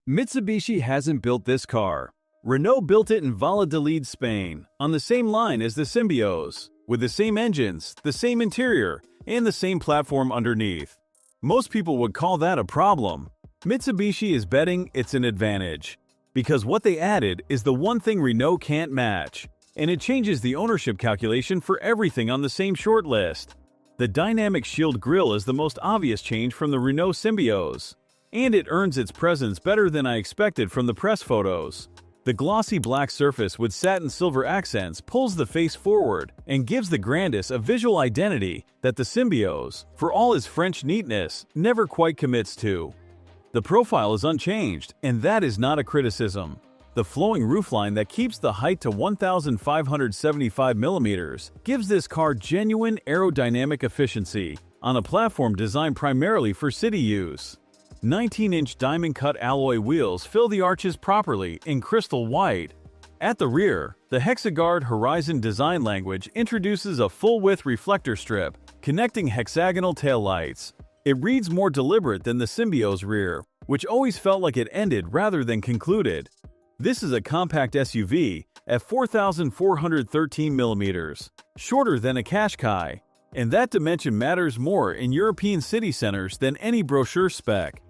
Mitsubishi hasn't built this car. Renault built it in Valladolid, Spain, on the same line as the Symbioz, with the same engines, the same interior, and the same platform underneath. Most people would call that a problem. Mitsubishi is betting it's an advantage, because what they added is the one thing Renault can't match, and it changes the ownership calculation for everything on the same shortlist. The dynamic shield grille is the most obvious change from the Renault Symbioz, and it earns its presence better than I expected from the press photos. The glossy black surface with satin silver accents pulls the face forward and gives the Grandis a visual identity that the Symbioz, for all its French neatness, never quite commits to. The profile is unchanged, and that is not a criticism. The flowing roofline that keeps the height to 1,575 mm gives this car genuine aerodynamic efficiency on a platform designed primarily for city use. 19-inch diamond-cut alloy wheels fill the arches properly in crystal white. At the rear, the Hexaguard Horizon design language introduces a full-width reflector strip connecting hexagonal taillights. It reads more deliberate than the Symbioz rear, which always felt like it ended rather than concluded. This is a compact SUV at 4,413 mm, shorter than a Qashqai, and that dimension matters more in European city centers than any brochure spec.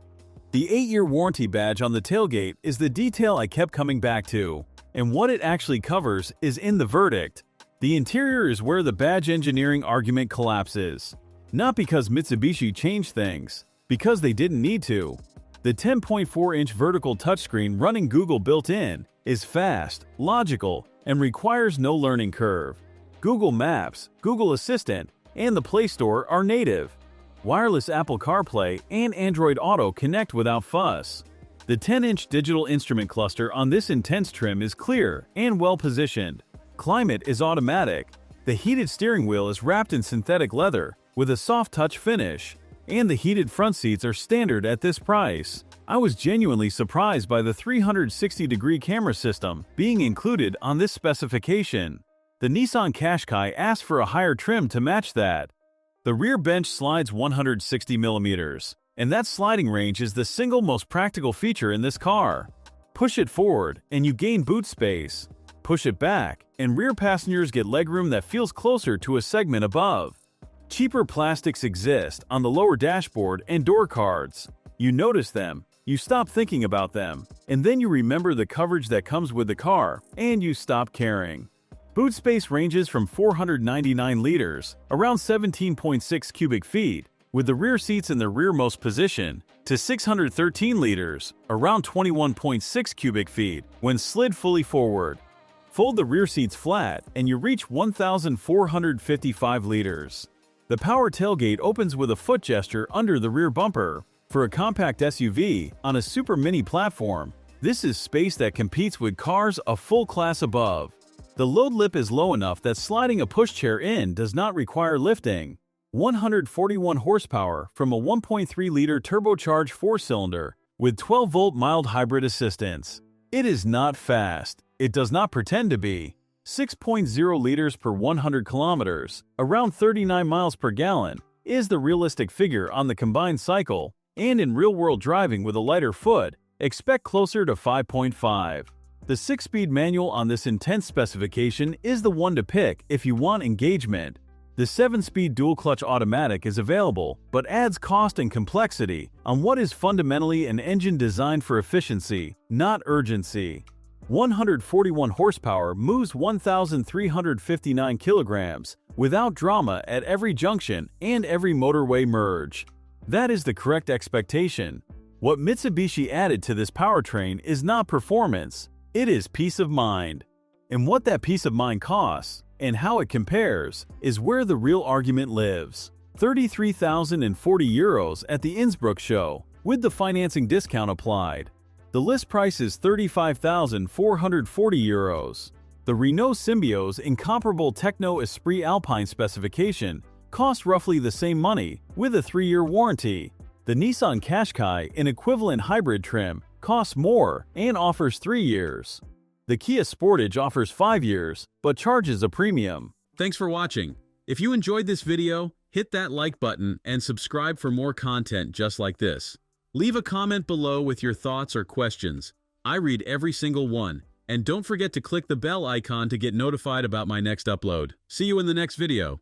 The 8-year warranty badge on the tailgate is the detail I kept coming back to, and what it actually covers is in the verdict. The interior is where the badge engineering argument collapses. Not because Mitsubishi changed things, because they didn't need to. The 10.4-inch vertical touchscreen running Google built-in is fast, logical, and requires no learning curve. Google Maps, Google Assistant, and the Play Store are native. Wireless Apple CarPlay and Android Auto connect without fuss. The 10-inch digital instrument cluster on this Intense trim is clear and well-positioned. Climate is automatic. The heated steering wheel is wrapped in synthetic leather with a soft touch finish, and the heated front seats are standard at this price. I was genuinely surprised by the 360-degree camera system being included on this specification. The Nissan Qashqai asked for a higher trim to match that. The rear bench slides 160 mm, and that sliding range is the single most practical feature in this car. Push it forward, and you gain boot space. Push it back, and rear passengers get legroom that feels closer to a segment above. Cheaper plastics exist on the lower dashboard and door cards. You notice them, you stop thinking about them, and then you remember the coverage that comes with the car, and you stop caring. Boot space ranges from 499 liters, around 17.6 cubic feet, with the rear seats in the rearmost position, to 613 liters, around 21.6 cubic feet, when slid fully forward. Fold the rear seats flat, and you reach 1,455 liters. The power tailgate opens with a foot gesture under the rear bumper. For a compact SUV on a super mini platform, this is space that competes with cars a full class above. The load lip is low enough that sliding a pushchair in does not require lifting. 141 horsepower from a 1.3-liter turbocharged 4-cylinder with 12-volt mild hybrid assistance. It is not fast. It does not pretend to be. 6.0 liters per 100 kilometers, around 39 miles per gallon, is the realistic figure on the combined cycle, and in real-world driving with a lighter foot, expect closer to 5.5. The 6-speed manual on this Intense specification is the one to pick if you want engagement. The 7-speed dual-clutch automatic is available, but adds cost and complexity on what is fundamentally an engine designed for efficiency, not urgency. 141 horsepower moves 1,359 kilograms without drama at every junction and every motorway merge. That is the correct expectation. What Mitsubishi added to this powertrain is not performance. It is peace of mind. And what that peace of mind costs, and how it compares, is where the real argument lives. 33,040 euros at the Innsbruck show, with the financing discount applied. The list price is 35,440 euros. The Renault Symbioz incomparable Techno Esprit Alpine specification costs roughly the same money, with a 3-year warranty. The Nissan Qashqai in equivalent hybrid trim costs more and offers 3 years. The Kia Sportage offers 5 years, but charges a premium. Thanks for watching. If you enjoyed this video, hit that like button and subscribe for more content just like this. Leave a comment below with your thoughts or questions. I read every single one. And don't forget to click the bell icon to get notified about my next upload. See you in the next video.